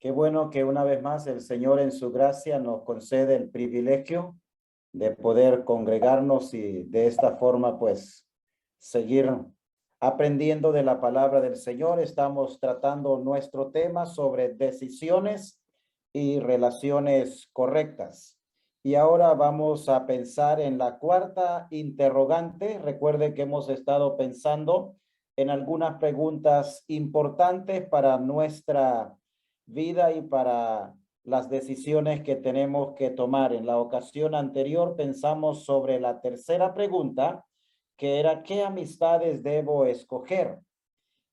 Qué bueno que una vez más el Señor en su gracia nos concede el privilegio de poder congregarnos y de esta forma pues seguir aprendiendo de la palabra del Señor. Estamos tratando nuestro tema sobre decisiones y relaciones correctas. Y ahora vamos a pensar en la cuarta interrogante. Recuerde que hemos estado pensando en algunas preguntas importantes para nuestra vida y para las decisiones que tenemos que tomar. En la ocasión anterior pensamos sobre la tercera pregunta, que era ¿qué amistades debo escoger?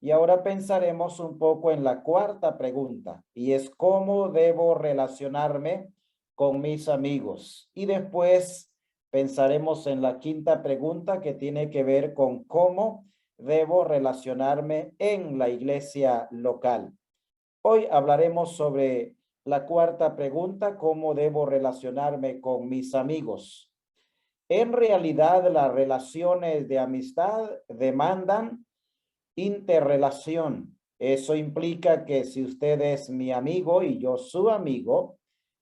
Y ahora pensaremos un poco en la cuarta pregunta, y es ¿cómo debo relacionarme con mis amigos? Y después pensaremos en la quinta pregunta, que tiene que ver con cómo debo relacionarme en la iglesia local. Hoy hablaremos sobre la cuarta pregunta, ¿cómo debo relacionarme con mis amigos? En realidad, las relaciones de amistad demandan interrelación. Eso implica que si usted es mi amigo y yo su amigo,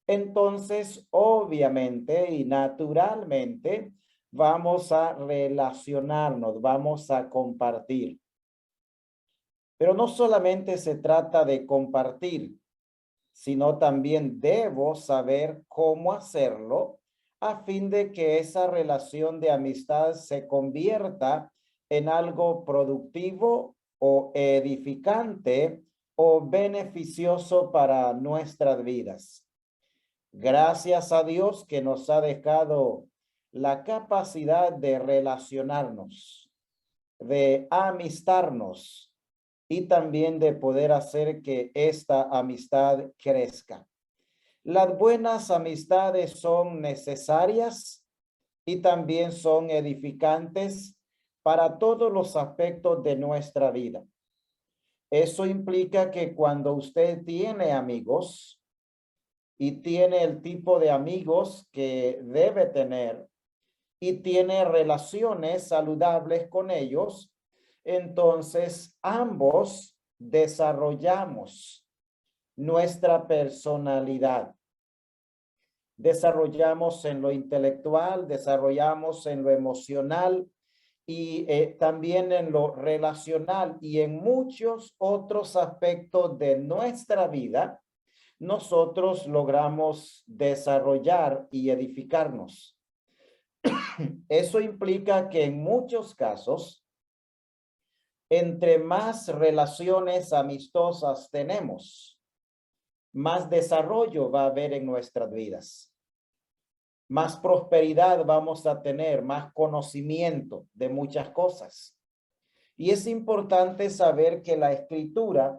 entonces obviamente y naturalmente vamos a relacionarnos, vamos a compartir. Pero no solamente se trata de compartir, sino también debo saber cómo hacerlo a fin de que esa relación de amistad se convierta en algo productivo o edificante o beneficioso para nuestras vidas. Gracias a Dios que nos ha dejado la capacidad de relacionarnos, de amistarnos y también de poder hacer que esta amistad crezca. Las buenas amistades son necesarias y también son edificantes para todos los aspectos de nuestra vida. Eso implica que cuando usted tiene amigos y tiene el tipo de amigos que debe tener y tiene relaciones saludables con ellos, entonces ambos desarrollamos nuestra personalidad. Desarrollamos en lo intelectual, desarrollamos en lo emocional y también en lo relacional y en muchos otros aspectos de nuestra vida, nosotros logramos desarrollar y edificarnos. Eso implica que en muchos casos, entre más relaciones amistosas tenemos, más desarrollo va a haber en nuestras vidas. Más prosperidad vamos a tener, más conocimiento de muchas cosas. Y es importante saber que la Escritura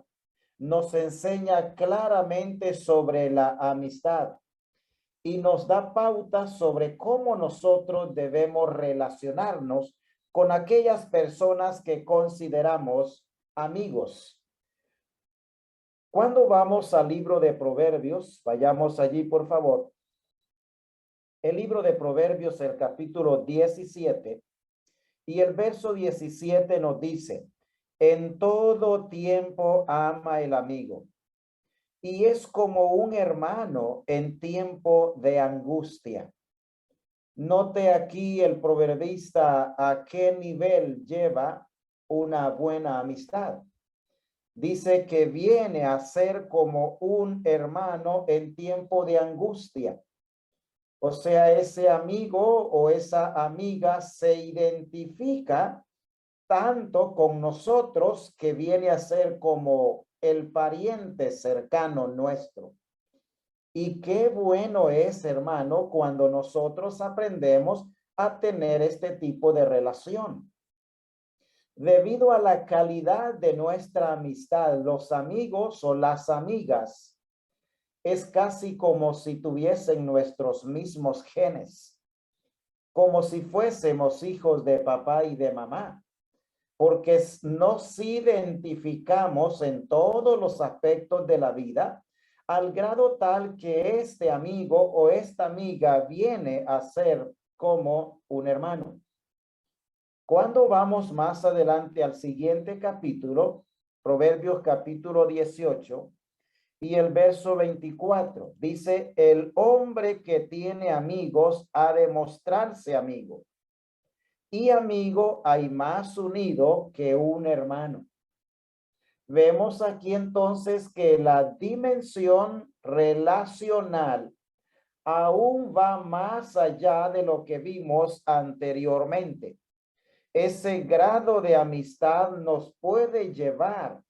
nos enseña claramente sobre la amistad y nos da pautas sobre cómo nosotros debemos relacionarnos con aquellas personas que consideramos amigos. Cuando vamos al libro de Proverbios, vayamos allí por favor. El libro de Proverbios, el capítulo 17 y el verso 17 nos dice, en todo tiempo ama el amigo y es como un hermano en tiempo de angustia. Note aquí el proverbista a qué nivel lleva una buena amistad. Dice que viene a ser como un hermano en tiempo de angustia. O sea, ese amigo o esa amiga se identifica tanto con nosotros que viene a ser como el pariente cercano nuestro. Y qué bueno es, hermano, cuando nosotros aprendemos a tener este tipo de relación. Debido a la calidad de nuestra amistad, los amigos o las amigas es casi como si tuviesen nuestros mismos genes, como si fuésemos hijos de papá y de mamá, porque nos identificamos en todos los aspectos de la vida, al grado tal que este amigo o esta amiga viene a ser como un hermano. Cuando vamos más adelante al siguiente capítulo, Proverbios capítulo 18, Y el verso 24 dice, el hombre que tiene amigos ha de mostrarse amigo. Y amigo hay más unido que un hermano. Vemos aquí entonces que la dimensión relacional aún va más allá de lo que vimos anteriormente. Ese grado de amistad nos puede llevar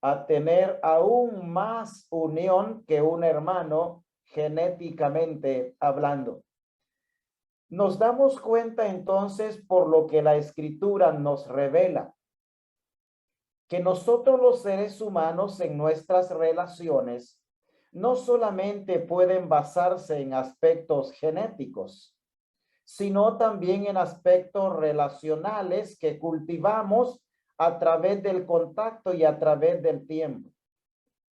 a tener aún más unión que un hermano genéticamente hablando. Nos damos cuenta entonces por lo que la escritura nos revela, que nosotros los seres humanos en nuestras relaciones no solamente pueden basarse en aspectos genéticos, sino también en aspectos relacionales que cultivamos a través del contacto y a través del tiempo,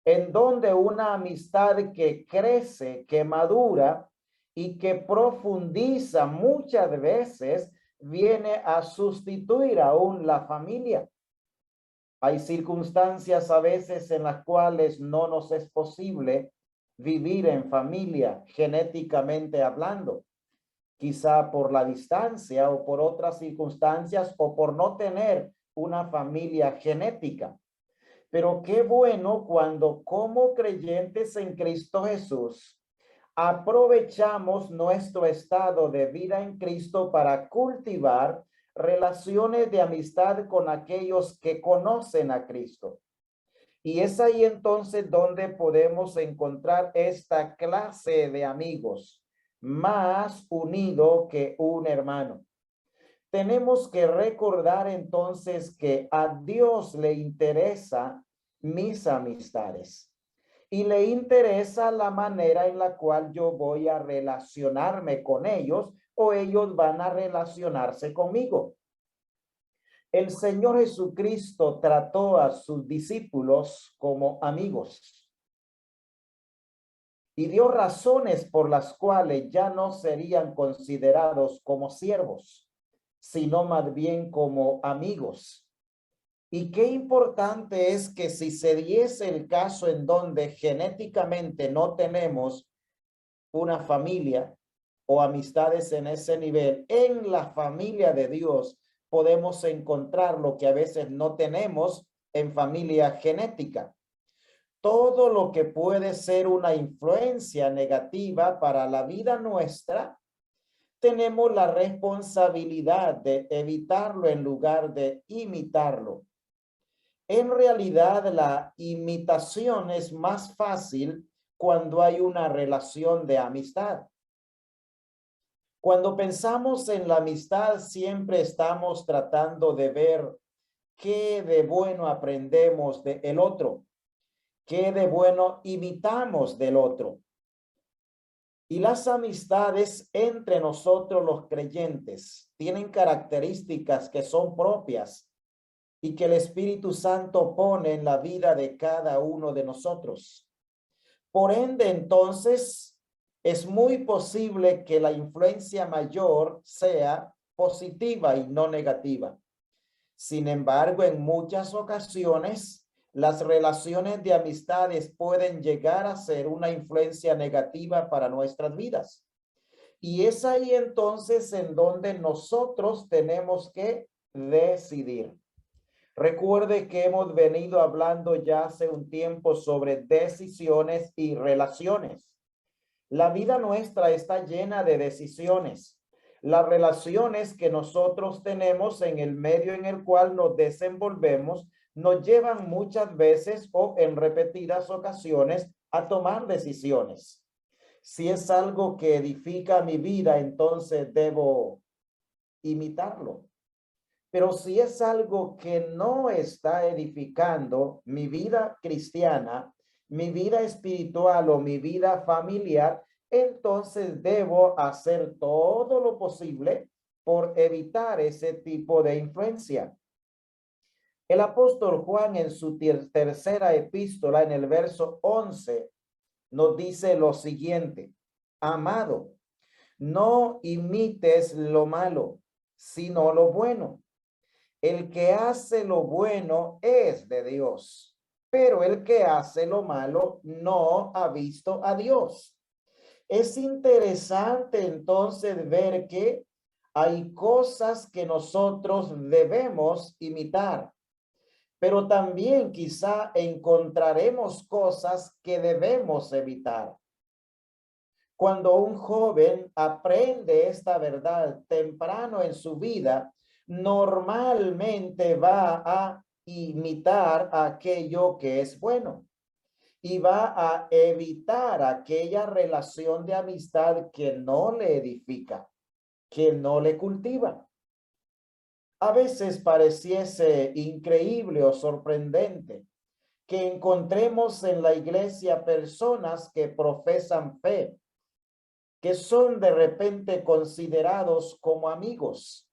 en donde una amistad que crece, que madura y que profundiza muchas veces viene a sustituir aún la familia. Hay circunstancias a veces en las cuales no nos es posible vivir en familia, genéticamente hablando, quizá por la distancia o por otras circunstancias o por no tener una familia genética. Pero qué bueno cuando como creyentes en Cristo Jesús aprovechamos nuestro estado de vida en Cristo para cultivar relaciones de amistad con aquellos que conocen a Cristo. Y es ahí entonces donde podemos encontrar esta clase de amigos, más unido que un hermano. Tenemos que recordar entonces que a Dios le interesa mis amistades y le interesa la manera en la cual yo voy a relacionarme con ellos o ellos van a relacionarse conmigo. El Señor Jesucristo trató a sus discípulos como amigos y dio razones por las cuales ya no serían considerados como siervos, sino más bien como amigos. Y qué importante es que si se diese el caso en donde genéticamente no tenemos una familia o amistades en ese nivel, en la familia de Dios podemos encontrar lo que a veces no tenemos en familia genética. Todo lo que puede ser una influencia negativa para la vida nuestra, tenemos la responsabilidad de evitarlo en lugar de imitarlo. En realidad, la imitación es más fácil cuando hay una relación de amistad. Cuando pensamos en la amistad, siempre estamos tratando de ver qué de bueno aprendemos del otro, qué de bueno imitamos del otro. Y las amistades entre nosotros los creyentes tienen características que son propias y que el Espíritu Santo pone en la vida de cada uno de nosotros. Por ende, entonces, es muy posible que la influencia mayor sea positiva y no negativa. Sin embargo, en muchas ocasiones, las relaciones de amistades pueden llegar a ser una influencia negativa para nuestras vidas. Y es ahí entonces en donde nosotros tenemos que decidir. Recuerde que hemos venido hablando ya hace un tiempo sobre decisiones y relaciones. La vida nuestra está llena de decisiones. Las relaciones que nosotros tenemos en el medio en el cual nos desenvolvemos nos llevan muchas veces o en repetidas ocasiones a tomar decisiones. Si es algo que edifica mi vida, entonces debo imitarlo. Pero si es algo que no está edificando mi vida cristiana, mi vida espiritual o mi vida familiar, entonces debo hacer todo lo posible por evitar ese tipo de influencia. El apóstol Juan en su tercera epístola, en el verso 11, nos dice lo siguiente: amado, no imites lo malo, sino lo bueno. El que hace lo bueno es de Dios, pero el que hace lo malo no ha visto a Dios. Es interesante entonces ver que hay cosas que nosotros debemos imitar, pero también quizá encontraremos cosas que debemos evitar. Cuando un joven aprende esta verdad temprano en su vida, normalmente va a imitar aquello que es bueno y va a evitar aquella relación de amistad que no le edifica, que no le cultiva. A veces pareciese increíble o sorprendente que encontremos en la iglesia personas que profesan fe, que son de repente considerados como amigos,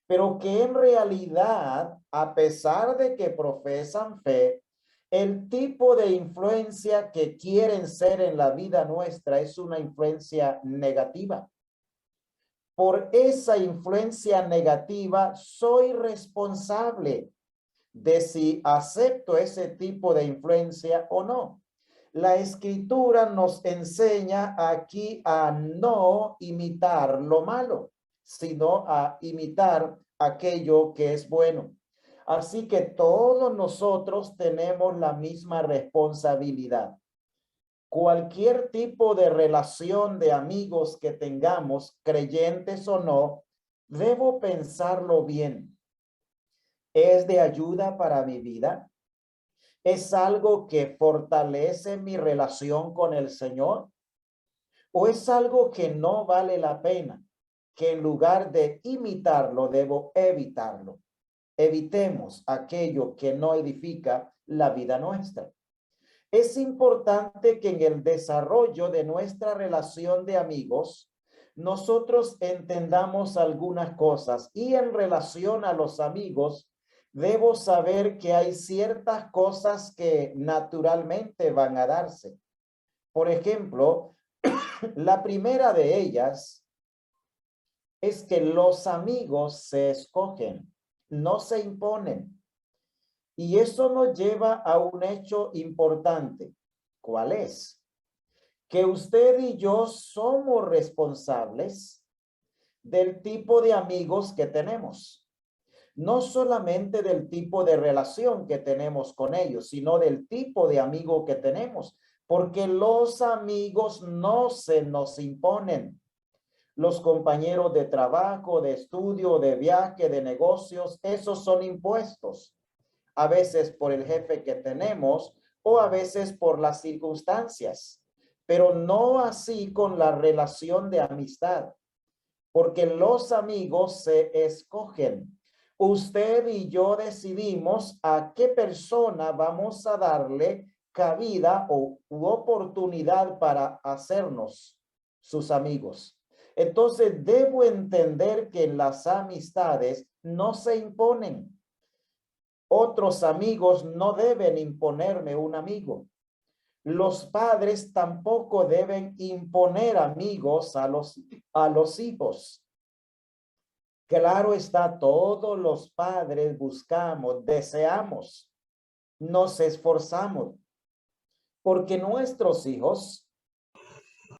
pero que en realidad, a pesar de que profesan fe, el tipo de influencia que quieren ser en la vida nuestra es una influencia negativa. Por esa influencia negativa, soy responsable de si acepto ese tipo de influencia o no. La escritura nos enseña aquí a no imitar lo malo, sino a imitar aquello que es bueno. Así que todos nosotros tenemos la misma responsabilidad. Cualquier tipo de relación de amigos que tengamos, creyentes o no, debo pensarlo bien. ¿Es de ayuda para mi vida? ¿Es algo que fortalece mi relación con el Señor? ¿O es algo que no vale la pena, que en lugar de imitarlo, debo evitarlo? Evitemos aquello que no edifica la vida nuestra. Es importante que en el desarrollo de nuestra relación de amigos, nosotros entendamos algunas cosas y en relación a los amigos, debo saber que hay ciertas cosas que naturalmente van a darse. Por ejemplo, la primera de ellas es que los amigos se escogen, no se imponen. Y eso nos lleva a un hecho importante. ¿Cuál es? Que usted y yo somos responsables del tipo de amigos que tenemos. No solamente del tipo de relación que tenemos con ellos, sino del tipo de amigo que tenemos. Porque los amigos no se nos imponen. Los compañeros de trabajo, de estudio, de viaje, de negocios, esos son impuestos. A veces por el jefe que tenemos o a veces por las circunstancias, pero no así con la relación de amistad, porque los amigos se escogen. Usted y yo decidimos a qué persona vamos a darle cabida u oportunidad para hacernos sus amigos. Entonces, debo entender que las amistades no se imponen. Otros amigos no deben imponerme un amigo. Los padres tampoco deben imponer amigos a los hijos. Claro está, todos los padres buscamos, deseamos, nos esforzamos porque nuestros hijos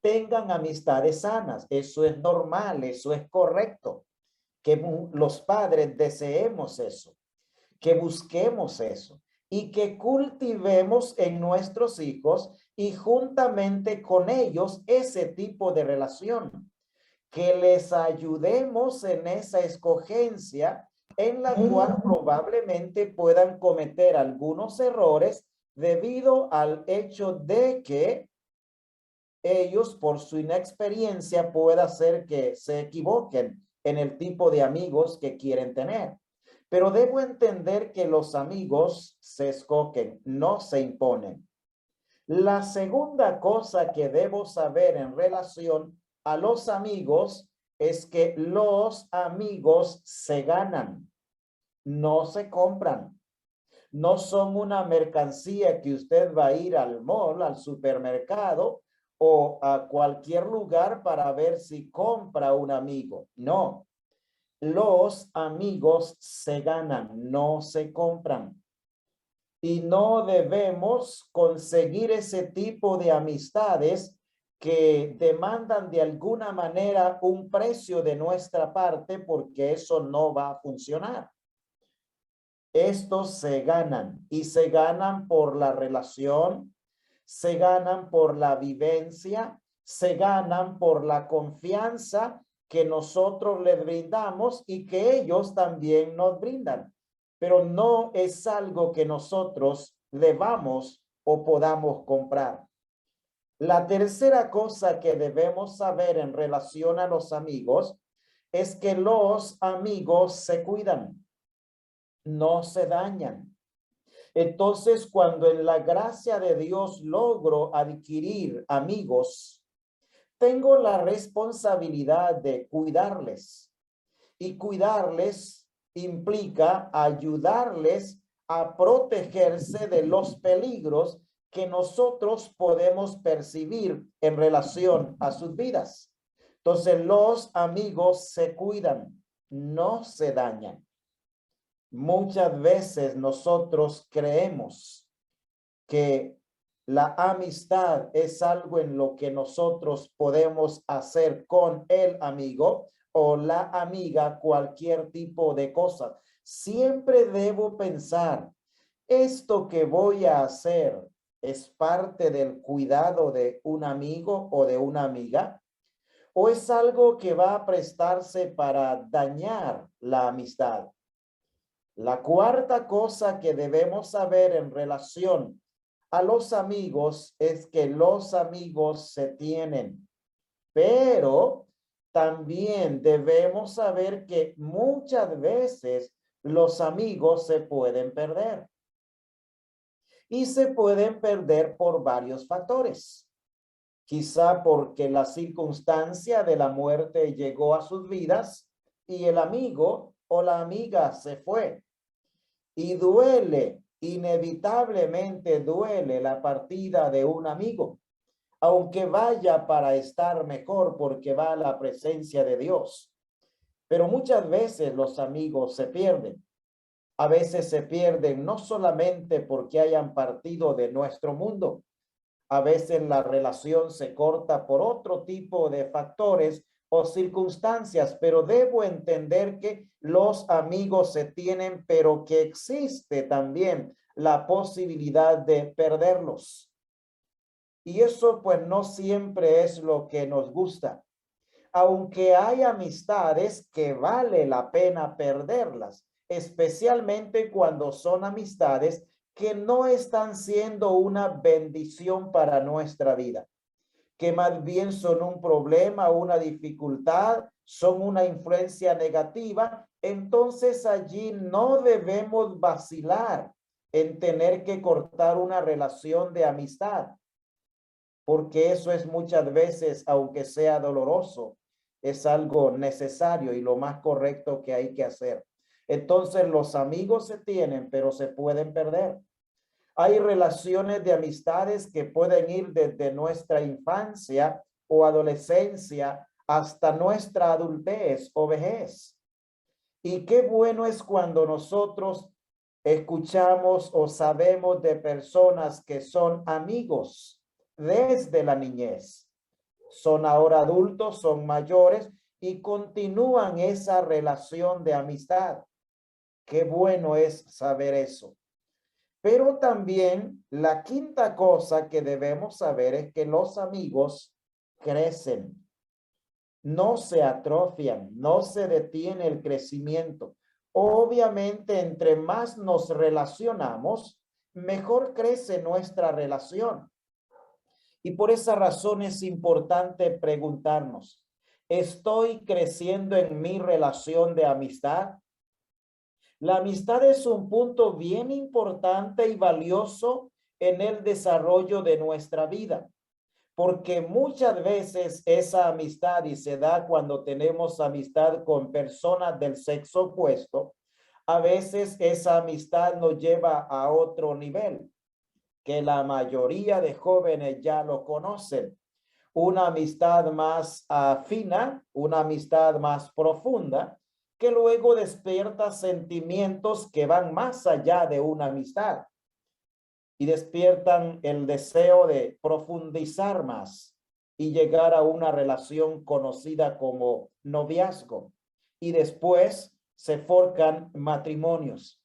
tengan amistades sanas. Eso es normal, eso es correcto, que los padres deseemos eso, que busquemos eso y que cultivemos en nuestros hijos y juntamente con ellos ese tipo de relación, que les ayudemos en esa escogencia en la cual probablemente puedan cometer algunos errores debido al hecho de que ellos por su inexperiencia pueda ser que se equivoquen en el tipo de amigos que quieren tener. Pero debo entender que los amigos se escogen, no se imponen. La segunda cosa que debo saber en relación a los amigos es que los amigos se ganan, no se compran. No son una mercancía que usted va a ir al mall, al supermercado o a cualquier lugar para ver si compra un amigo. No, los amigos se ganan, no se compran. y no debemos conseguir ese tipo de amistades que demandan de alguna manera un precio de nuestra parte, porque eso no va a funcionar. Estos se ganan y se ganan por la relación, se ganan por la vivencia, se ganan por la confianza que nosotros les brindamos y que ellos también nos brindan. Pero no es algo que nosotros debamos o podamos comprar. La tercera cosa que debemos saber en relación a los amigos es que los amigos se cuidan, no se dañan. Entonces, cuando en la gracia de Dios logro adquirir amigos, tengo la responsabilidad de cuidarles. Y cuidarles implica ayudarles a protegerse de los peligros que nosotros podemos percibir en relación a sus vidas. Entonces, los amigos se cuidan, no se dañan. Muchas veces nosotros creemos que la amistad es algo en lo que nosotros podemos hacer con el amigo o la amiga cualquier tipo de cosa. Siempre debo pensar, ¿esto que voy a hacer es parte del cuidado de un amigo o de una amiga? ¿O es algo que va a prestarse para dañar la amistad? La cuarta cosa que debemos saber en relación a los amigos es que los amigos se tienen, pero también debemos saber que muchas veces los amigos se pueden perder y se pueden perder por varios factores. Quizá porque la circunstancia de la muerte llegó a sus vidas y el amigo o la amiga se fue. Y duele, inevitablemente duele la partida de un amigo, aunque vaya para estar mejor porque va a la presencia de Dios. Pero muchas veces los amigos se pierden. A veces se pierden no solamente porque hayan partido de nuestro mundo. A veces la relación se corta por otro tipo de factores o circunstancias, pero debo entender que los amigos se tienen, pero que existe también la posibilidad de perderlos. Y eso pues no siempre es lo que nos gusta. Aunque hay amistades que vale la pena perderlas, especialmente cuando son amistades que no están siendo una bendición para nuestra vida, que más bien son un problema, una dificultad, son una influencia negativa. Entonces allí no debemos vacilar en tener que cortar una relación de amistad, porque eso es muchas veces, aunque sea doloroso, es algo necesario y lo más correcto que hay que hacer. Entonces los amigos se tienen, pero se pueden perder. Hay relaciones de amistades que pueden ir desde nuestra infancia o adolescencia hasta nuestra adultez o vejez. Y qué bueno es cuando nosotros escuchamos o sabemos de personas que son amigos desde la niñez. Son ahora adultos, son mayores y continúan esa relación de amistad. Qué bueno es saber eso. Pero también la quinta cosa que debemos saber es que los amigos crecen, no se atrofian, no se detiene el crecimiento. Obviamente, entre más nos relacionamos, mejor crece nuestra relación. Y por esa razón es importante preguntarnos, ¿estoy creciendo en mi relación de amistad? La amistad es un punto bien importante y valioso en el desarrollo de nuestra vida, porque muchas veces esa amistad, y se da cuando tenemos amistad con personas del sexo opuesto, a veces esa amistad nos lleva a otro nivel, que la mayoría de jóvenes ya lo conocen. Una amistad más fina, una amistad más profunda, que luego despierta sentimientos que van más allá de una amistad. y despiertan el deseo de profundizar más y llegar a una relación conocida como noviazgo. Y después se forjan matrimonios.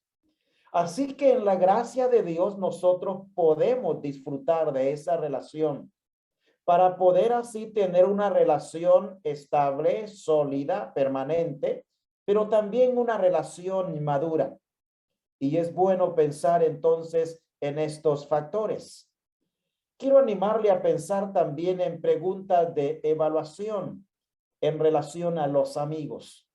Así que en la gracia de Dios nosotros podemos disfrutar de esa relación para poder así tener una relación estable, sólida, permanente, pero también una relación madura. Y es bueno pensar entonces en estos factores. Quiero animarle a pensar también en preguntas de evaluación en relación a los amigos.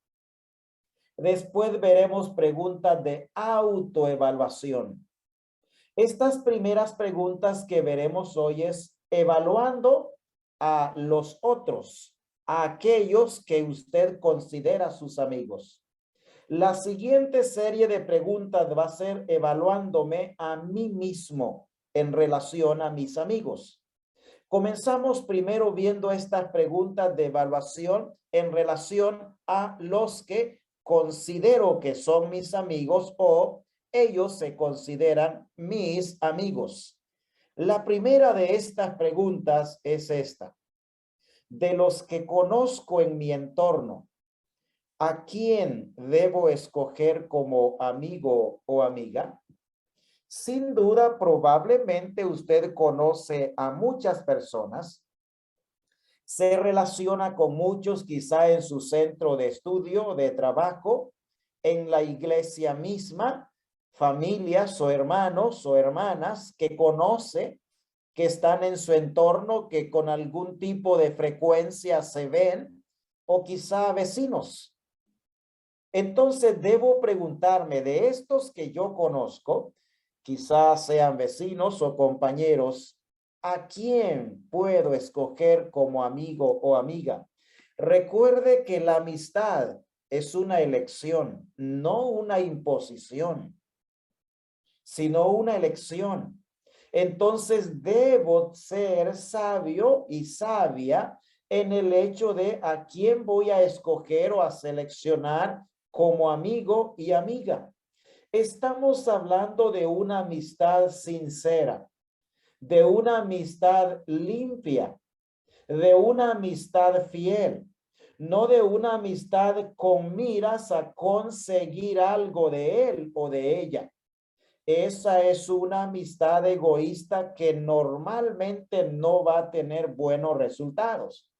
Después veremos preguntas de autoevaluación. Estas primeras preguntas que veremos hoy es evaluando a los otros, a aquellos que usted considera sus amigos. La siguiente serie de preguntas va a ser evaluándome a mí mismo en relación a mis amigos. Comenzamos primero viendo estas preguntas de evaluación en relación a los que considero que son mis amigos o ellos se consideran mis amigos. La primera de estas preguntas es esta. De los que conozco en mi entorno, ¿a quién debo escoger como amigo o amiga? Sin duda, probablemente usted conoce a muchas personas, se relaciona con muchos, quizá en su centro de estudio, de trabajo, en la iglesia misma, familias o hermanos o hermanas que conoce, que están en su entorno, que con algún tipo de frecuencia se ven, o quizá vecinos. Entonces debo preguntarme de estos que yo conozco, quizás sean vecinos o compañeros, ¿a quién puedo escoger como amigo o amiga? Recuerde que la amistad es una elección, no una imposición, sino una elección. Entonces debo ser sabio y sabia en el hecho de a quién voy a escoger o a seleccionar como amigo y amiga. Estamos hablando de una amistad sincera, de una amistad limpia, de una amistad fiel, no de una amistad con miras a conseguir algo de él o de ella. Esa es una amistad egoísta que normalmente no va a tener buenos resultados,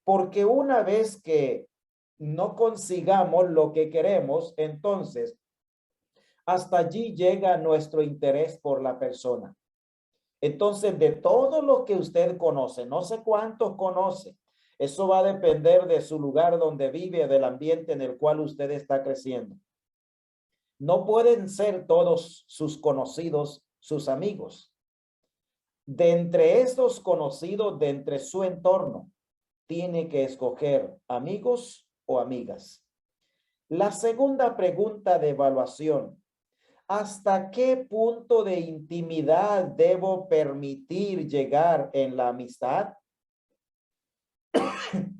porque una vez que no consigamos lo que queremos, entonces hasta allí llega nuestro interés por la persona. Entonces, de todo lo que usted conoce, no sé cuántos conoce, eso va a depender de su lugar donde vive, del ambiente en el cual usted está creciendo. No pueden ser todos sus conocidos sus amigos. De entre estos conocidos, de entre su entorno, tiene que escoger amigos o amigas. La segunda pregunta de evaluación. ¿Hasta qué punto de intimidad debo permitir llegar en la amistad?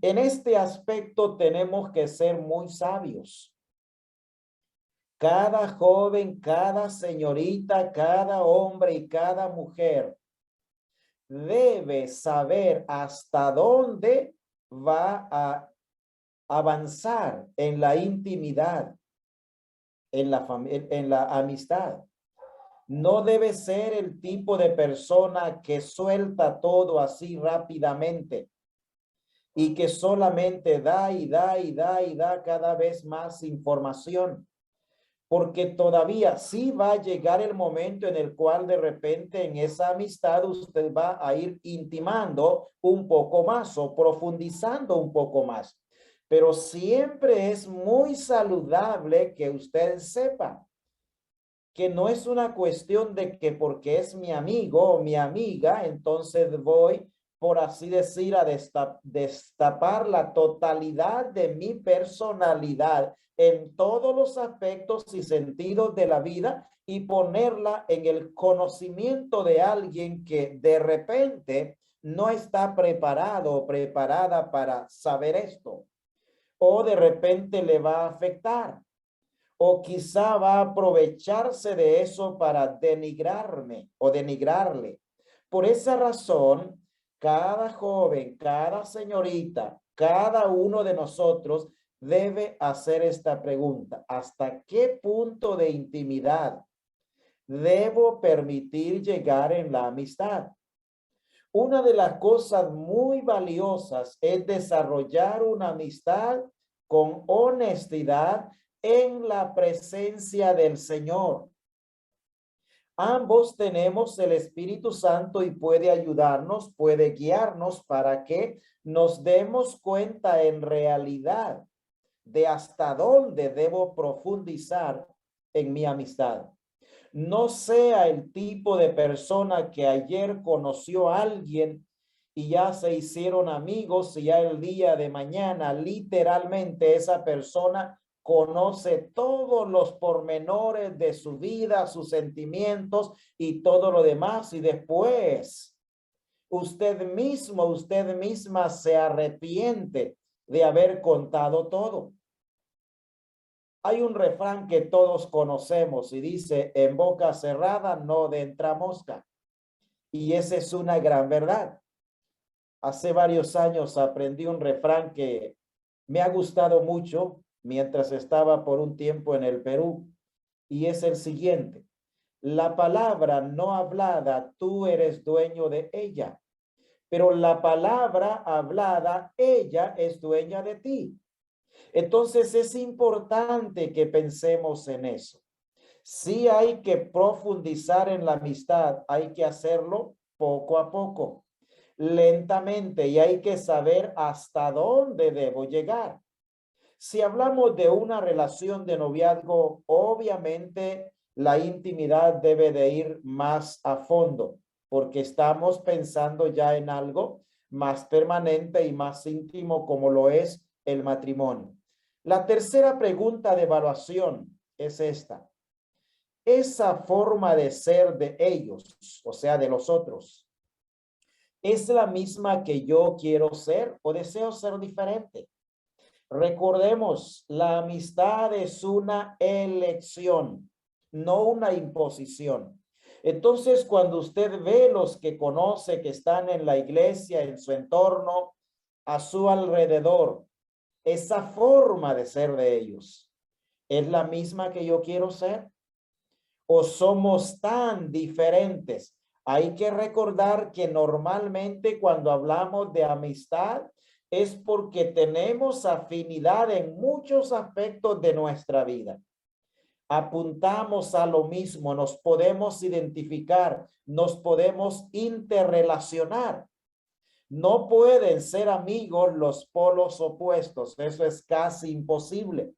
En este aspecto tenemos que ser muy sabios. Cada joven, cada señorita, cada hombre y cada mujer debe saber hasta dónde va a avanzar en la intimidad, en la amistad. No debe ser el tipo de persona que suelta todo así rápidamente y que solamente da y da y da y da cada vez más información. Porque todavía sí va a llegar el momento en el cual de repente en esa amistad usted va a ir intimando un poco más o profundizando un poco más. Pero siempre es muy saludable que usted sepa que no es una cuestión de que porque es mi amigo o mi amiga, entonces voy, por así decir, a destapar la totalidad de mi personalidad en todos los aspectos y sentidos de la vida y ponerla en el conocimiento de alguien que de repente no está preparado o preparada para saber esto, o de repente le va a afectar, o quizá va a aprovecharse de eso para denigrarme o denigrarle. Por esa razón, cada joven, cada señorita, cada uno de nosotros debe hacer esta pregunta: ¿hasta qué punto de intimidad debo permitir llegar en la amistad? Una de las cosas muy valiosas es desarrollar una amistad con honestidad en la presencia del Señor. Ambos tenemos el Espíritu Santo y puede ayudarnos, puede guiarnos para que nos demos cuenta en realidad de hasta dónde debo profundizar en mi amistad. No sea el tipo de persona que ayer conoció a alguien y ya se hicieron amigos y ya el día de mañana literalmente esa persona conoce todos los pormenores de su vida, sus sentimientos y todo lo demás, y después usted mismo, usted misma se arrepiente de haber contado todo. Hay un refrán que todos conocemos y dice: en boca cerrada no entra mosca. Y esa es una gran verdad. Hace varios años aprendí un refrán que me ha gustado mucho mientras estaba por un tiempo en el Perú, y es el siguiente: la palabra no hablada, tú eres dueño de ella, pero la palabra hablada, ella es dueña de ti. Entonces es importante que pensemos en eso. Sí hay que profundizar en la amistad, hay que hacerlo poco a poco, lentamente, y hay que saber hasta dónde debo llegar. Si hablamos de una relación de noviazgo, obviamente la intimidad debe de ir más a fondo, porque estamos pensando ya en algo más permanente y más íntimo como lo es el matrimonio. La tercera pregunta de evaluación es esta: esa forma de ser de ellos, o sea, de los otros, ¿es la misma que yo quiero ser o deseo ser diferente? Recordemos, la amistad es una elección, no una imposición. Entonces, cuando usted ve los que conoce que están en la iglesia, en su entorno, a su alrededor, esa forma de ser de ellos, ¿es la misma que yo quiero ser? ¿O somos tan diferentes? Hay que recordar que normalmente cuando hablamos de amistad es porque tenemos afinidad en muchos aspectos de nuestra vida. Apuntamos a lo mismo, nos podemos identificar, nos podemos interrelacionar. No pueden ser amigos los polos opuestos, eso es casi imposible.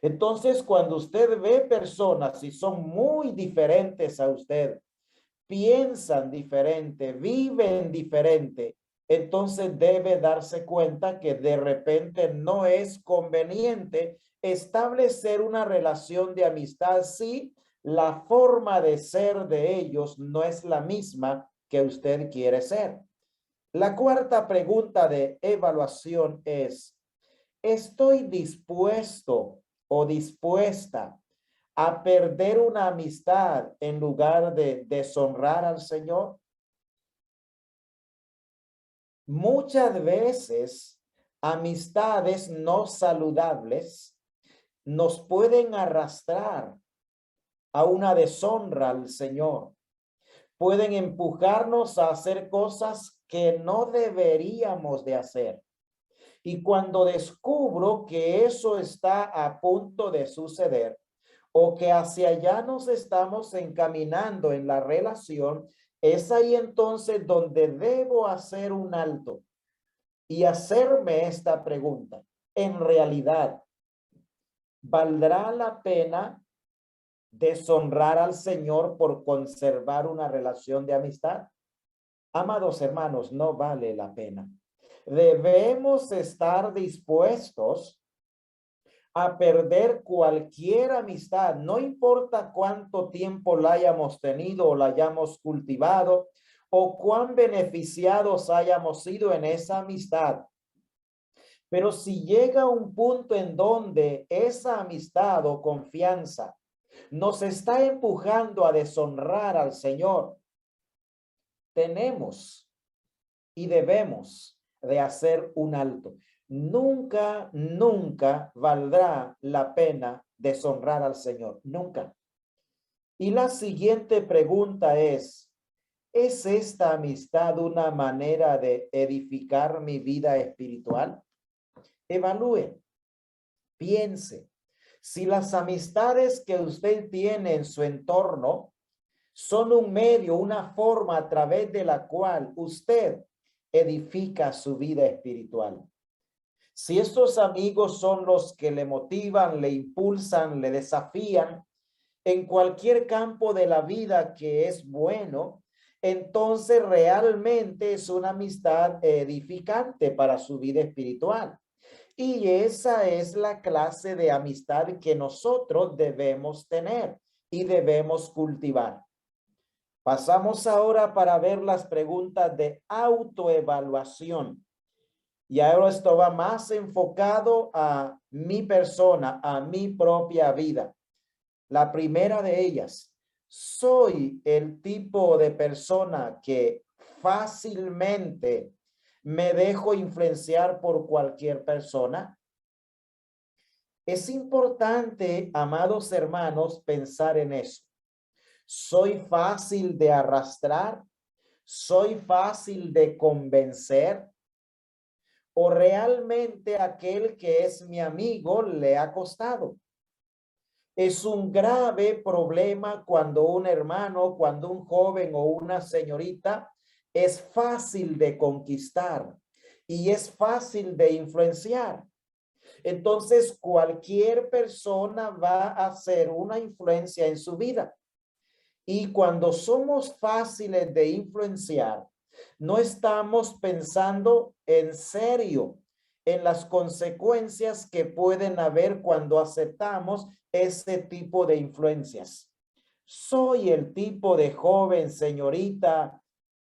Entonces, cuando usted ve personas y son muy diferentes a usted, piensan diferente, viven diferente, entonces debe darse cuenta que de repente no es conveniente establecer una relación de amistad si la forma de ser de ellos no es la misma que usted quiere ser. La cuarta pregunta de evaluación es: ¿estoy dispuesto o dispuesta a perder una amistad en lugar de deshonrar al Señor? Muchas veces amistades no saludables nos pueden arrastrar a una deshonra al Señor. Pueden empujarnos a hacer cosas que no deberíamos de hacer. Y cuando descubro que eso está a punto de suceder, o que hacia allá nos estamos encaminando en la relación, es ahí entonces donde debo hacer un alto y hacerme esta pregunta: ¿en realidad valdrá la pena deshonrar al Señor por conservar una relación de amistad? Amados hermanos, no vale la pena. Debemos estar dispuestos a perder cualquier amistad, no importa cuánto tiempo la hayamos tenido o la hayamos cultivado, o cuán beneficiados hayamos sido en esa amistad. Pero si llega un punto en donde esa amistad o confianza nos está empujando a deshonrar al Señor, tenemos y debemos de hacer un alto. Nunca, nunca valdrá la pena deshonrar al Señor. Nunca. Y la siguiente pregunta ¿es esta amistad una manera de edificar mi vida espiritual? Evalúe, piense. Si las amistades que usted tiene en su entorno son un medio, una forma a través de la cual usted edifica su vida espiritual. Si estos amigos son los que le motivan, le impulsan, le desafían en cualquier campo de la vida que es bueno, entonces realmente es una amistad edificante para su vida espiritual. Y esa es la clase de amistad que nosotros debemos tener y debemos cultivar. Pasamos ahora para ver las preguntas de autoevaluación. Y ahora esto va más enfocado a mi persona, a mi propia vida. La primera de ellas, ¿soy el tipo de persona que fácilmente me dejo influenciar por cualquier persona? Es importante, amados hermanos, pensar en eso. ¿Soy fácil de arrastrar? ¿Soy fácil de convencer? ¿O realmente aquel que es mi amigo le ha costado? Es un grave problema cuando un hermano, cuando un joven o una señorita es fácil de conquistar y es fácil de influenciar. Entonces, cualquier persona va a hacer una influencia en su vida. Y cuando somos fáciles de influenciar, no estamos pensando en serio en las consecuencias que pueden haber cuando aceptamos ese tipo de influencias. Soy el tipo de joven, señorita,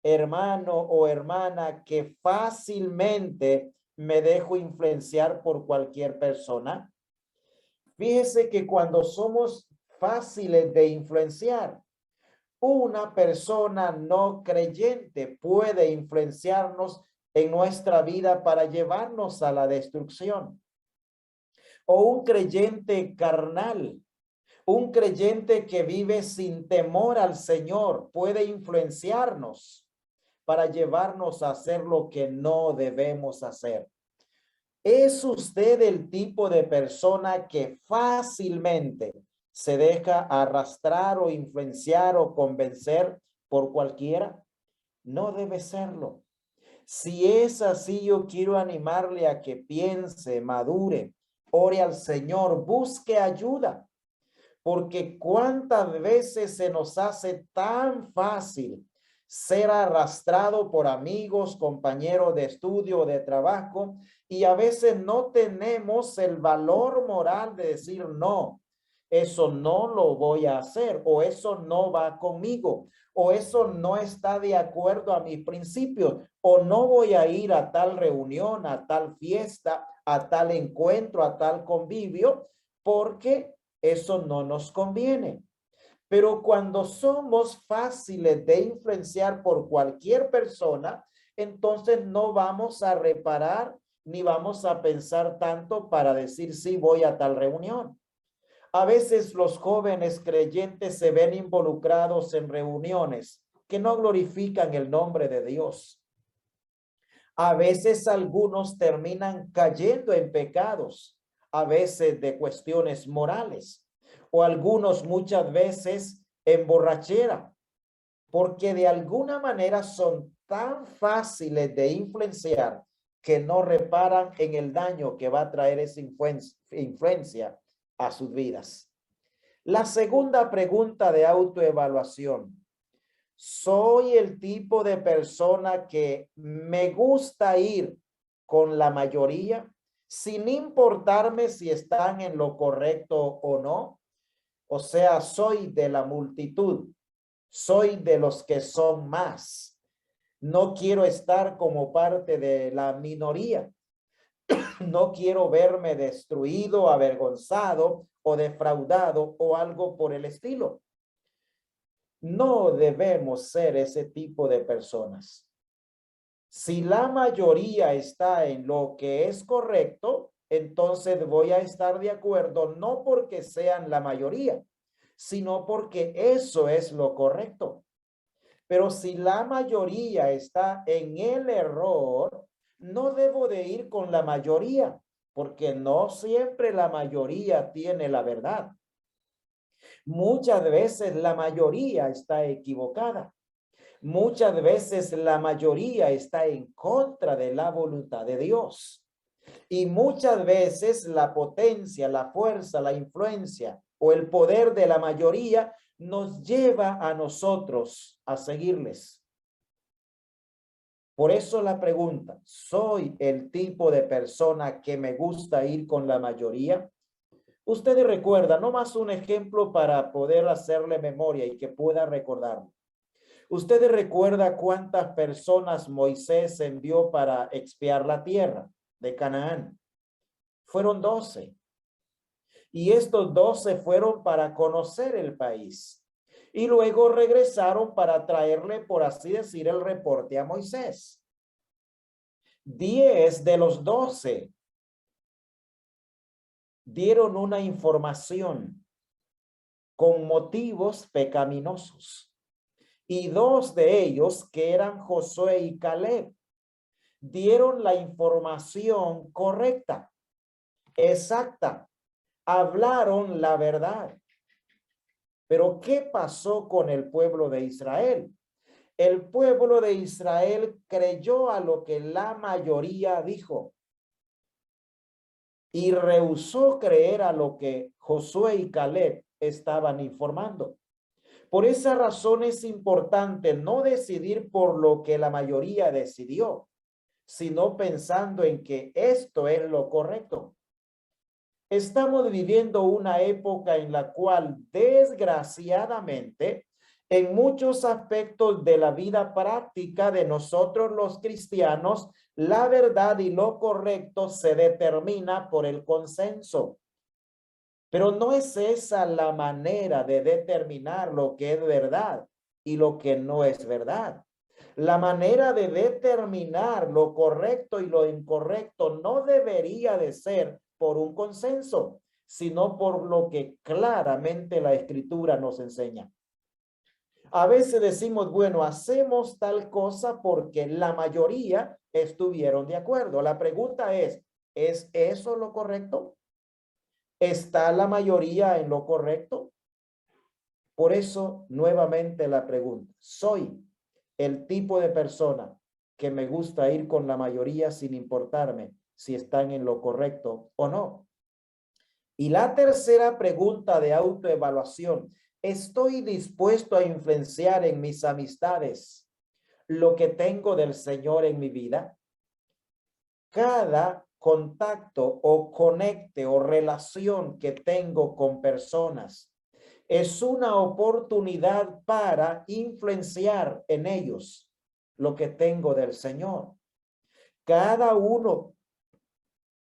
hermano o hermana que fácilmente me dejo influenciar por cualquier persona. Fíjese que cuando somos fáciles de influenciar, una persona no creyente puede influenciarnos en nuestra vida para llevarnos a la destrucción. O un creyente carnal, un creyente que vive sin temor al Señor puede influenciarnos para llevarnos a hacer lo que no debemos hacer. ¿Es usted el tipo de persona que fácilmente se deja arrastrar o influenciar o convencer por cualquiera? No debe serlo. Si es así, yo quiero animarle a que piense, madure, ore al Señor, busque ayuda, porque cuántas veces se nos hace tan fácil ser arrastrado por amigos, compañeros de estudio, de trabajo, y a veces no tenemos el valor moral de decir no, eso no lo voy a hacer, o eso no va conmigo, o eso no está de acuerdo a mis principios, o no voy a ir a tal reunión, a tal fiesta, a tal encuentro, a tal convivio, porque eso no nos conviene. Pero cuando somos fáciles de influenciar por cualquier persona, entonces no vamos a reparar ni vamos a pensar tanto para decir sí, voy a tal reunión. A veces los jóvenes creyentes se ven involucrados en reuniones que no glorifican el nombre de Dios. A veces algunos terminan cayendo en pecados, a veces de cuestiones morales, o algunos muchas veces en borrachera, porque de alguna manera son tan fáciles de influenciar que no reparan en el daño que va a traer esa influencia a sus vidas. La segunda pregunta de autoevaluación. ¿Soy el tipo de persona que me gusta ir con la mayoría sin importarme si están en lo correcto o no? O sea, soy de la multitud, soy de los que son más. No quiero estar como parte de la minoría. no quiero verme destruido, avergonzado o defraudado o algo por el estilo. No debemos ser ese tipo de personas. Si la mayoría está en lo que es correcto, entonces voy a estar de acuerdo, no porque sean la mayoría, sino porque eso es lo correcto. Pero si la mayoría está en el error, no debo de ir con la mayoría, porque no siempre la mayoría tiene la verdad. Muchas veces la mayoría está equivocada. Muchas veces la mayoría está en contra de la voluntad de Dios. Y muchas veces la potencia, la fuerza, la influencia o el poder de la mayoría nos lleva a nosotros a seguirles. Por eso la pregunta, ¿soy el tipo de persona que me gusta ir con la mayoría? Ustedes recuerdan, no más un ejemplo para poder hacerle memoria y que pueda recordarlo. Ustedes recuerdan cuántas personas Moisés envió para expiar la tierra de Canaán. Fueron 12. Y estos 12 fueron para conocer el país. Y luego regresaron para traerle, por así decir, el reporte a Moisés. 10 de los 12 dieron una información con motivos pecaminosos. Y 2 de ellos, que eran Josué y Caleb, dieron la información correcta, exacta, hablaron la verdad. Pero ¿qué pasó con el pueblo de Israel? El pueblo de Israel creyó a lo que la mayoría dijo y rehusó creer a lo que Josué y Caleb estaban informando. Por esa razón es importante no decidir por lo que la mayoría decidió, sino pensando en que esto es lo correcto. Estamos viviendo una época en la cual, desgraciadamente, en muchos aspectos de la vida práctica de nosotros los cristianos, la verdad y lo correcto se determina por el consenso. Pero no es esa la manera de determinar lo que es verdad y lo que no es verdad. La manera de determinar lo correcto y lo incorrecto no debería de ser por un consenso, sino por lo que claramente la Escritura nos enseña. A veces decimos, bueno, hacemos tal cosa porque la mayoría estuvieron de acuerdo. La pregunta ¿es eso lo correcto? ¿Está la mayoría en lo correcto? Por eso, nuevamente la pregunta, ¿soy el tipo de persona que me gusta ir con la mayoría sin importarme si están en lo correcto o no? Y la tercera pregunta de autoevaluación, ¿estoy dispuesto a influenciar en mis amistades lo que tengo del Señor en mi vida? Cada contacto o conecte o relación que tengo con personas es una oportunidad para influenciar en ellos lo que tengo del Señor. Cada uno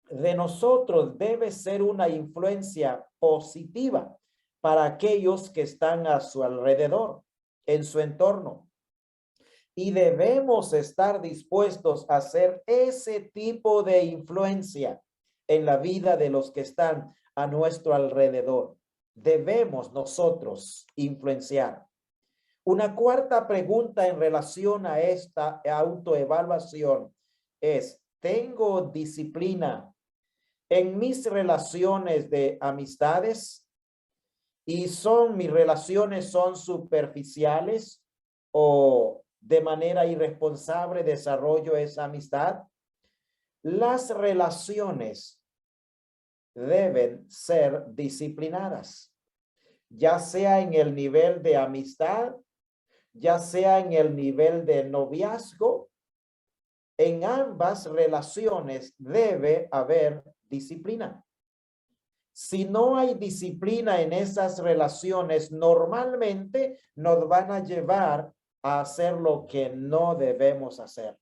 de nosotros debe ser una influencia positiva para aquellos que están a su alrededor, en su entorno. Y debemos estar dispuestos a hacer ese tipo de influencia en la vida de los que están a nuestro alrededor. Debemos nosotros influenciar. Una cuarta pregunta en relación a esta autoevaluación es, ¿tengo disciplina en mis relaciones de amistades? ¿Y mis relaciones son superficiales o de manera irresponsable desarrollo esa amistad? Las relaciones deben ser disciplinadas, ya sea en el nivel de amistad, ya sea en el nivel de noviazgo. En ambas relaciones debe haber disciplina. Si no hay disciplina en esas relaciones, normalmente nos van a llevar a hacer lo que no debemos hacer.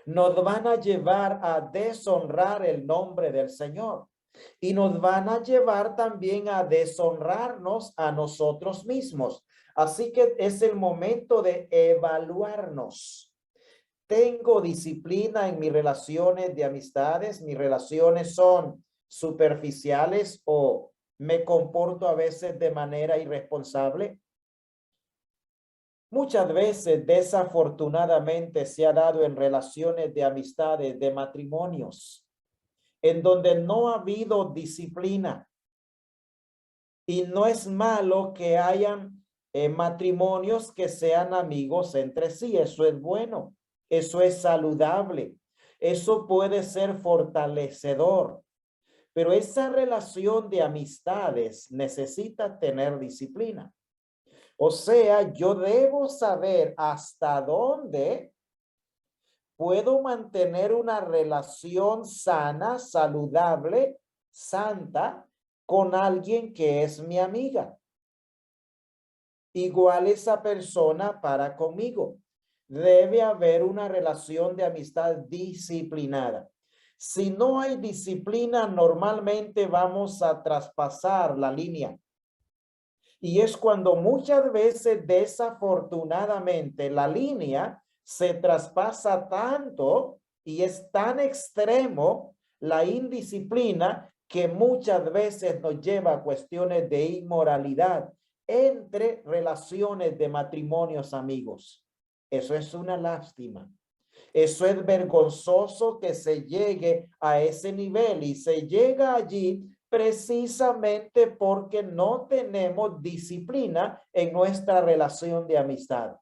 nos van a llevar a deshonrar el nombre del Señor y nos van a llevar también a deshonrarnos a nosotros mismos. Así que es el momento de evaluarnos. Tengo disciplina en mis relaciones de amistades, mis relaciones son superficiales o me comporto a veces de manera irresponsable. Muchas veces, desafortunadamente, se ha dado en relaciones de amistades, de matrimonios, en donde no ha habido disciplina. Y no es malo que hayan matrimonios que sean amigos entre sí. Eso es bueno. Eso es saludable. Eso puede ser fortalecedor. Pero esa relación de amistades necesita tener disciplina. O sea, yo debo saber hasta dónde puedo mantener una relación sana, saludable, santa, con alguien que es mi amiga. Igual esa persona para conmigo. Debe haber una relación de amistad disciplinada. Si no hay disciplina, normalmente vamos a traspasar la línea. Y es cuando muchas veces, desafortunadamente, la línea se traspasa tanto y es tan extremo la indisciplina que muchas veces nos lleva a cuestiones de inmoralidad entre relaciones de matrimonios amigos. Eso es una lástima. Eso es vergonzoso que se llegue a ese nivel y se llega allí precisamente porque no tenemos disciplina en nuestra relación de amistad.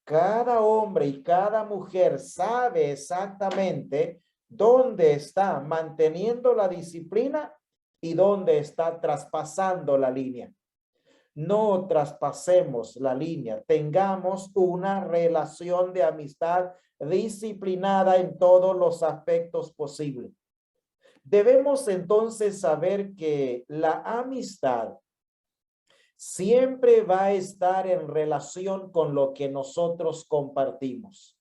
Cada hombre y cada mujer sabe exactamente dónde está manteniendo la disciplina y dónde está traspasando la línea. No traspasemos la línea, tengamos una relación de amistad disciplinada en todos los aspectos posibles. Debemos entonces saber que la amistad siempre va a estar en relación con lo que nosotros compartimos.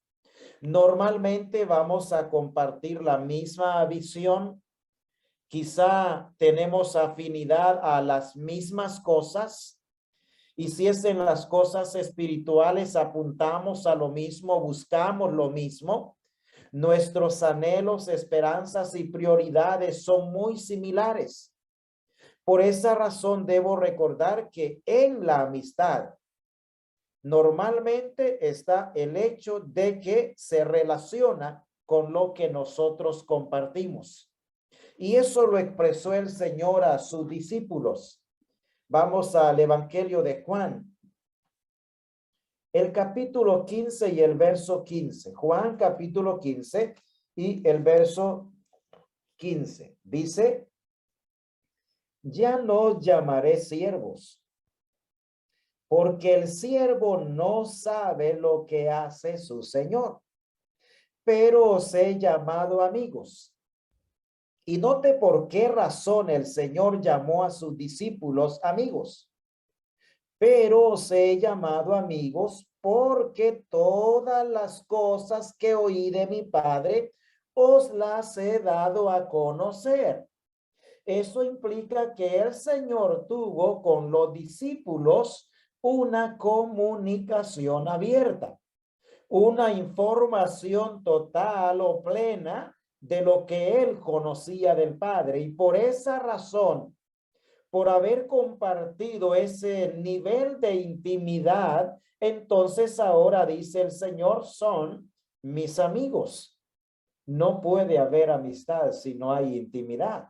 Normalmente vamos a compartir la misma visión, quizá tenemos afinidad a las mismas cosas, y si es en las cosas espirituales, apuntamos a lo mismo, buscamos lo mismo. Nuestros anhelos, esperanzas y prioridades son muy similares. Por esa razón debo recordar que en la amistad normalmente está el hecho de que se relaciona con lo que nosotros compartimos. Y eso lo expresó el Señor a sus discípulos. Vamos al Evangelio de Juan, el capítulo 15 y el verso 15. Juan capítulo 15 y el verso 15. Dice, ya no llamaré siervos, porque el siervo no sabe lo que hace su señor, pero os he llamado amigos. Y note por qué razón el Señor llamó a sus discípulos amigos. Pero os he llamado amigos porque todas las cosas que oí de mi Padre os las he dado a conocer. Eso implica que el Señor tuvo con los discípulos una comunicación abierta, una información total o plena de lo que él conocía del Padre. Y por esa razón, por haber compartido ese nivel de intimidad, entonces ahora dice el Señor, son mis amigos. No puede haber amistad si no hay intimidad.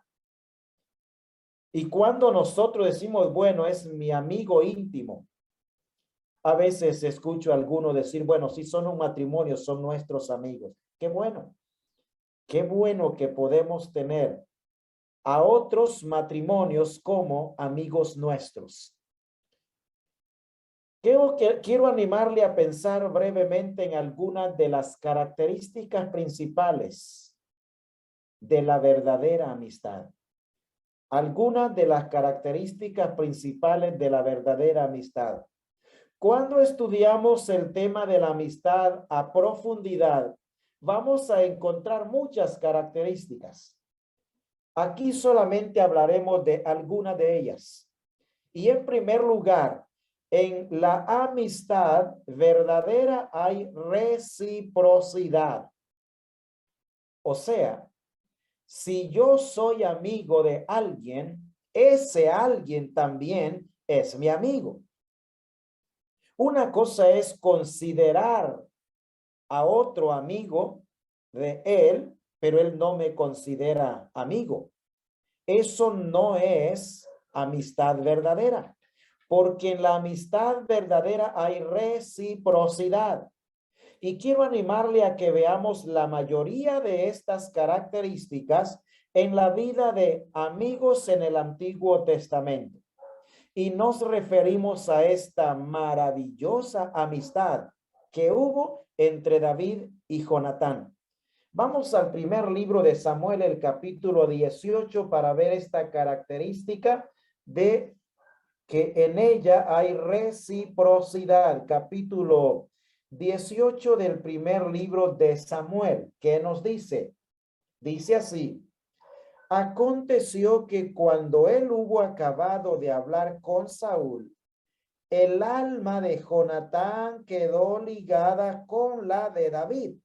Y cuando nosotros decimos, bueno, es mi amigo íntimo, a veces escucho a alguno decir, bueno, si son un matrimonio, son nuestros amigos. Qué bueno que podemos tener a otros matrimonios como amigos nuestros. Quiero animarle a pensar brevemente en algunas de las características principales de la verdadera amistad. Algunas de las características principales de la verdadera amistad. Cuando estudiamos el tema de la amistad a profundidad, vamos a encontrar muchas características. Aquí solamente hablaremos de algunas de ellas. Y en primer lugar, en la amistad verdadera hay reciprocidad. O sea, si yo soy amigo de alguien, ese alguien también es mi amigo. Una cosa es considerar a otro amigo de él, pero él no me considera amigo. Eso no es amistad verdadera, porque en la amistad verdadera hay reciprocidad. Y quiero animarle a que veamos la mayoría de estas características en la vida de amigos en el Antiguo Testamento. Y nos referimos a esta maravillosa amistad que hubo entre David y Jonatán. Vamos al primer libro de Samuel, el capítulo 18, para ver esta característica de que en ella hay reciprocidad. Capítulo 18 del primer libro de Samuel, que nos dice, dice así: aconteció que cuando él hubo acabado de hablar con Saúl, el alma de Jonatán quedó ligada con la de David,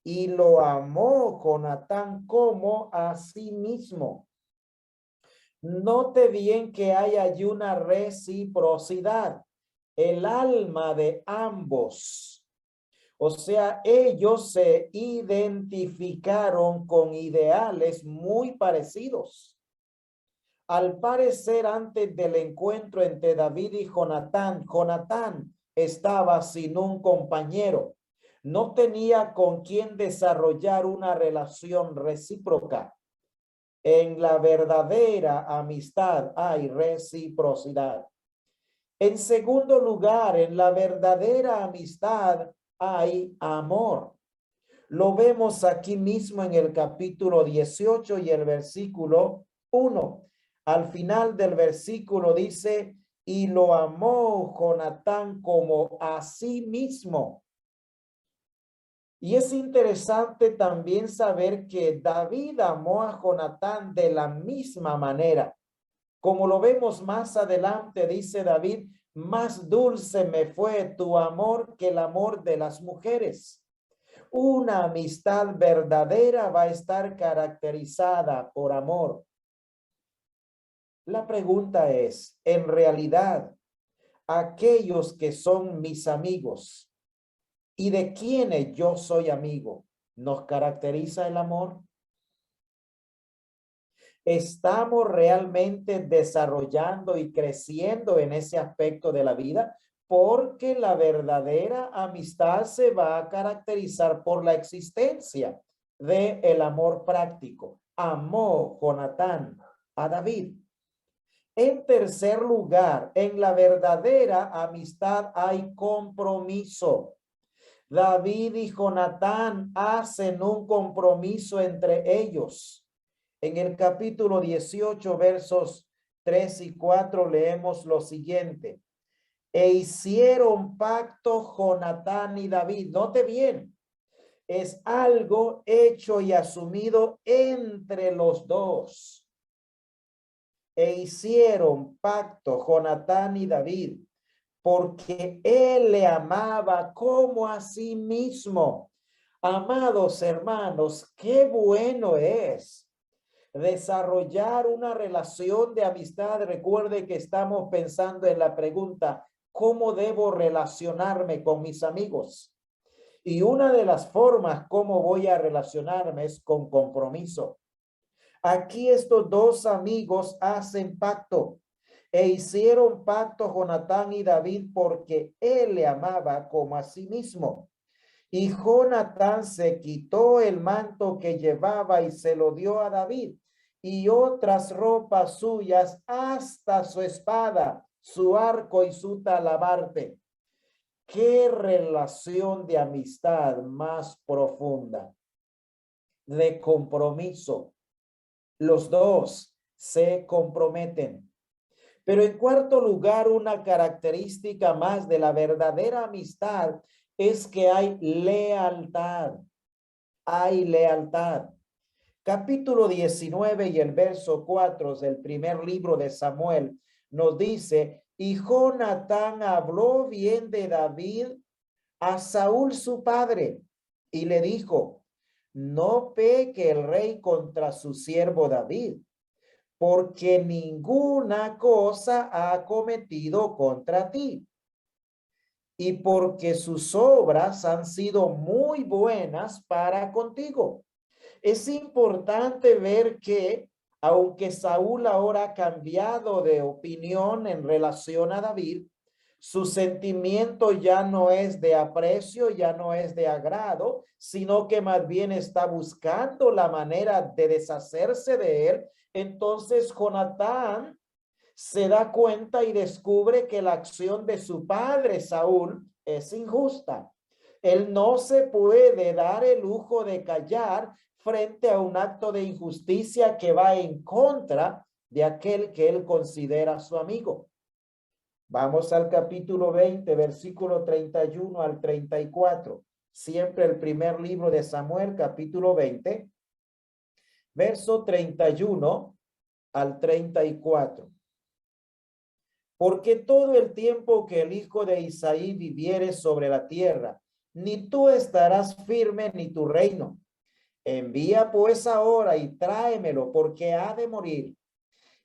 y lo amó Jonatán como a sí mismo. Note bien que hay allí una reciprocidad. El alma de ambos, o sea, ellos se identificaron con ideales muy parecidos. Al parecer, antes del encuentro entre David y Jonatán, Jonatán estaba sin un compañero. No tenía con quien desarrollar una relación recíproca. En la verdadera amistad hay reciprocidad. En segundo lugar, en la verdadera amistad hay amor. Lo vemos aquí mismo en el capítulo 18 y el versículo 1. Al final del versículo dice, y lo amó Jonatán como a sí mismo. Y es interesante también saber que David amó a Jonatán de la misma manera. Como lo vemos más adelante, dice David, más dulce me fue tu amor que el amor de las mujeres. Una amistad verdadera va a estar caracterizada por amor. La pregunta es, en realidad, aquellos que son mis amigos y de quienes yo soy amigo, ¿nos caracteriza el amor? ¿Estamos realmente desarrollando y creciendo en ese aspecto de la vida? Porque la verdadera amistad se va a caracterizar por la existencia de el amor práctico. Amó Jonatán a David. En tercer lugar, en la verdadera amistad hay compromiso. David y Jonatán hacen un compromiso entre ellos. En el capítulo 18, versos 3 y 4, leemos lo siguiente. E hicieron pacto Jonatán y David. Note bien, es algo hecho y asumido entre los dos. E hicieron pacto Jonatán y David, porque él le amaba como a sí mismo. Amados hermanos, qué bueno es desarrollar una relación de amistad. Recuerde que estamos pensando en la pregunta, ¿cómo debo relacionarme con mis amigos? Y una de las formas cómo voy a relacionarme es con compromiso. Aquí estos dos amigos hacen pacto e hicieron pacto Jonatán y David porque él le amaba como a sí mismo. Y Jonatán se quitó el manto que llevaba y se lo dio a David y otras ropas suyas hasta su espada, su arco y su talabarte. Qué relación de amistad más profunda, de compromiso. Los dos se comprometen. Pero en cuarto lugar, una característica más de la verdadera amistad es que hay lealtad. hay lealtad. Capítulo 19 y el verso 4 del primer libro de Samuel nos dice, y Jonatán habló bien de David a Saúl su padre y le dijo, no peque el rey contra su siervo David, porque ninguna cosa ha cometido contra ti y porque sus obras han sido muy buenas para contigo. Es importante ver que aunque Saúl ahora ha cambiado de opinión en relación a David, su sentimiento ya no es de aprecio, ya no es de agrado, sino que más bien está buscando la manera de deshacerse de él. Entonces Jonatán se da cuenta y descubre que la acción de su padre Saúl es injusta. Él no se puede dar el lujo de callar frente a un acto de injusticia que va en contra de aquel que él considera su amigo. Vamos al capítulo 20, versículo 31 al 34. Siempre el primer libro de Samuel, capítulo 20, verso 31 al 34. Porque todo el tiempo que el hijo de Isaí viviere sobre la tierra, ni tú estarás firme ni tu reino. Envía pues ahora y tráemelo, porque ha de morir.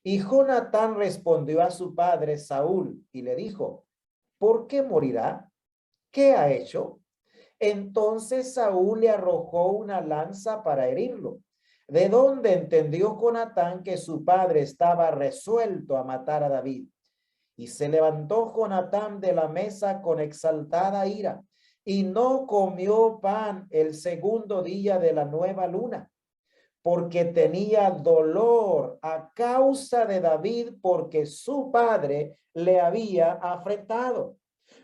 Y Jonatán respondió a su padre Saúl y le dijo, ¿por qué morirá? ¿Qué ha hecho? Entonces Saúl le arrojó una lanza para herirlo, de donde entendió Jonatán que su padre estaba resuelto a matar a David. Y se levantó Jonatán de la mesa con exaltada ira, y no comió pan el segundo día de la nueva luna, porque tenía dolor a causa de David, porque su padre le había afrentado.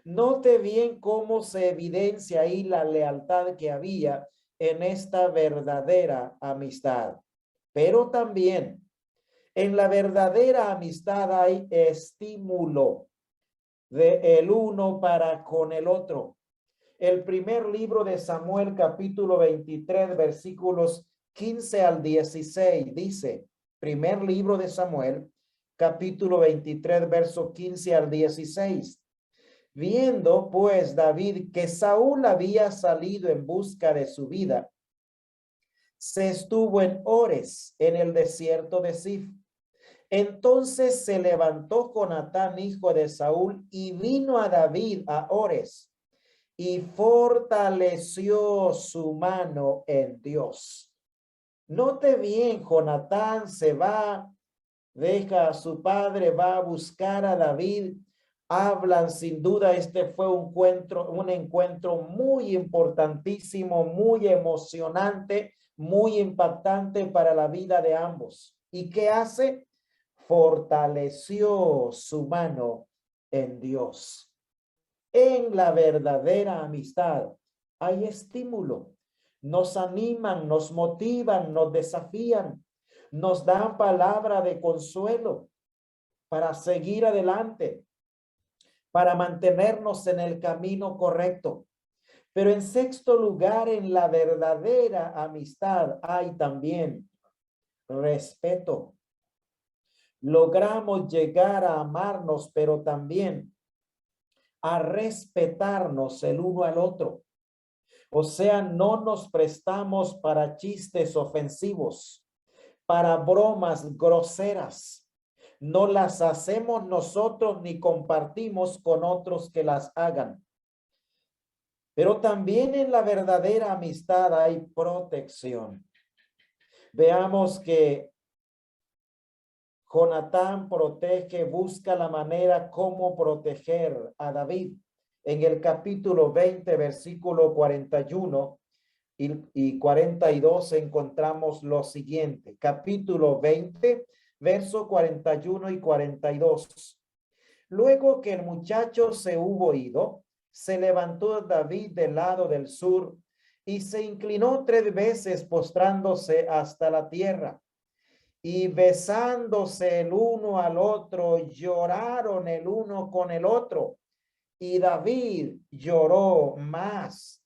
Note bien cómo se evidencia ahí la lealtad que había en esta verdadera amistad. Pero también en la verdadera amistad hay estímulo de el uno para con el otro. El primer libro de Samuel, capítulo 23, versículos 15 al 16, dice, primer libro de Samuel, capítulo 23, verso 15 al 16. Viendo pues David que Saúl había salido en busca de su vida, se estuvo en Ores, en el desierto de Sif. Entonces se levantó Jonatán, hijo de Saúl, y vino a David a Ores, y fortaleció su mano en Dios. Note bien, Jonatán se va, deja a su padre, va a buscar a David, hablan, sin duda este fue un encuentro muy importantísimo, muy emocionante, muy impactante para la vida de ambos. ¿Y qué hace? Fortaleció su mano en Dios. En la verdadera amistad hay estímulo. Nos animan, nos motivan, nos desafían, nos dan palabra de consuelo para seguir adelante, para mantenernos en el camino correcto. Pero en sexto lugar, en la verdadera amistad hay también respeto. Logramos llegar a amarnos, pero también a respetarnos el uno al otro. O sea, no nos prestamos para chistes ofensivos, para bromas groseras. No las hacemos nosotros ni compartimos con otros que las hagan. Pero también en la verdadera amistad hay protección. Veamos que Jonatán protege, busca la manera como proteger a David. En el capítulo 20, versículo 41 y 42 encontramos lo siguiente. Capítulo 20, verso 41 y 42. Luego que el muchacho se hubo ido, se levantó David del lado del sur y se inclinó 3 veces postrándose hasta la tierra. Y besándose el uno al otro, lloraron el uno con el otro. Y David lloró más.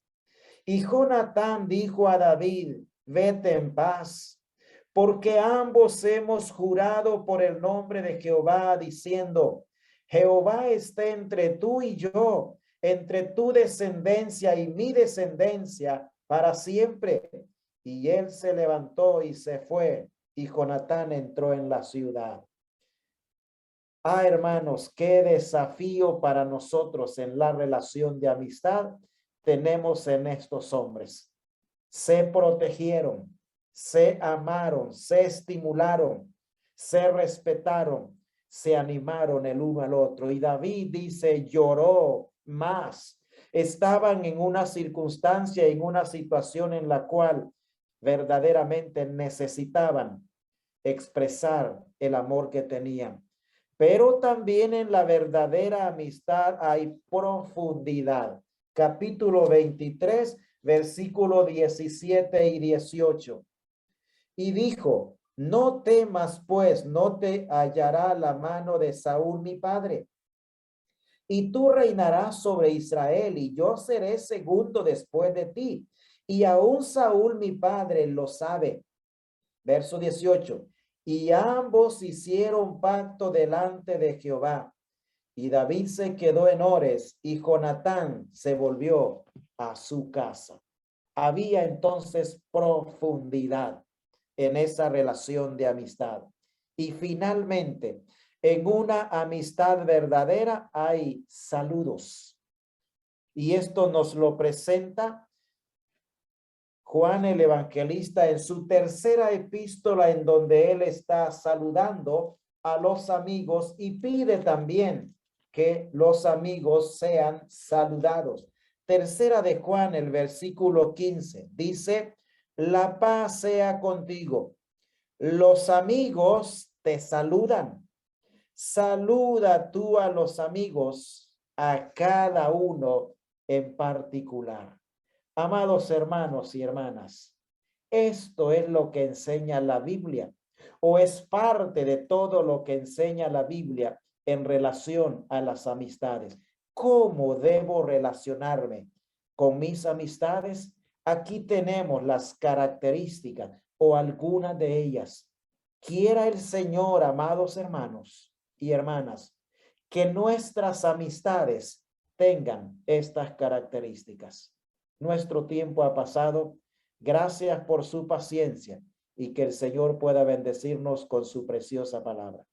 Y Jonatán dijo a David, vete en paz, porque ambos hemos jurado por el nombre de Jehová, diciendo, Jehová esté entre tú y yo, entre tu descendencia y mi descendencia para siempre. Y él se levantó y se fue, y Jonatán entró en la ciudad. Ah, hermanos, qué desafío para nosotros en la relación de amistad tenemos en estos hombres. Se protegieron, se amaron, se estimularon, se respetaron, se animaron el uno al otro. Y David dice, lloró más. Estaban en una circunstancia, en una situación en la cual verdaderamente necesitaban expresar el amor que tenían. Pero también en la verdadera amistad hay profundidad. Capítulo 23, versículo 17 y 18. Y dijo, no temas pues, no te hallará la mano de Saúl mi padre. Y tú reinarás sobre Israel, y yo seré segundo después de ti. Y aún Saúl mi padre lo sabe. Verso 18. Y ambos hicieron pacto delante de Jehová. Y David se quedó en Ores, y Jonatán se volvió a su casa. Había entonces profundidad en esa relación de amistad. Y finalmente, en una amistad verdadera hay saludos. Y esto nos lo presenta Juan el Evangelista en su tercera epístola, en donde él está saludando a los amigos y pide también que los amigos sean saludados. Tercera de Juan, el versículo 15, dice, la paz sea contigo. Los amigos te saludan. Saluda tú a los amigos, a cada uno en particular. Amados hermanos y hermanas, esto es lo que enseña la Biblia, o es parte de todo lo que enseña la Biblia en relación a las amistades. ¿Cómo debo relacionarme con mis amistades? Aquí tenemos las características o algunas de ellas. Quiera el Señor, amados hermanos y hermanas, que nuestras amistades tengan estas características. Nuestro tiempo ha pasado. Gracias por su paciencia y que el Señor pueda bendecirnos con su preciosa palabra.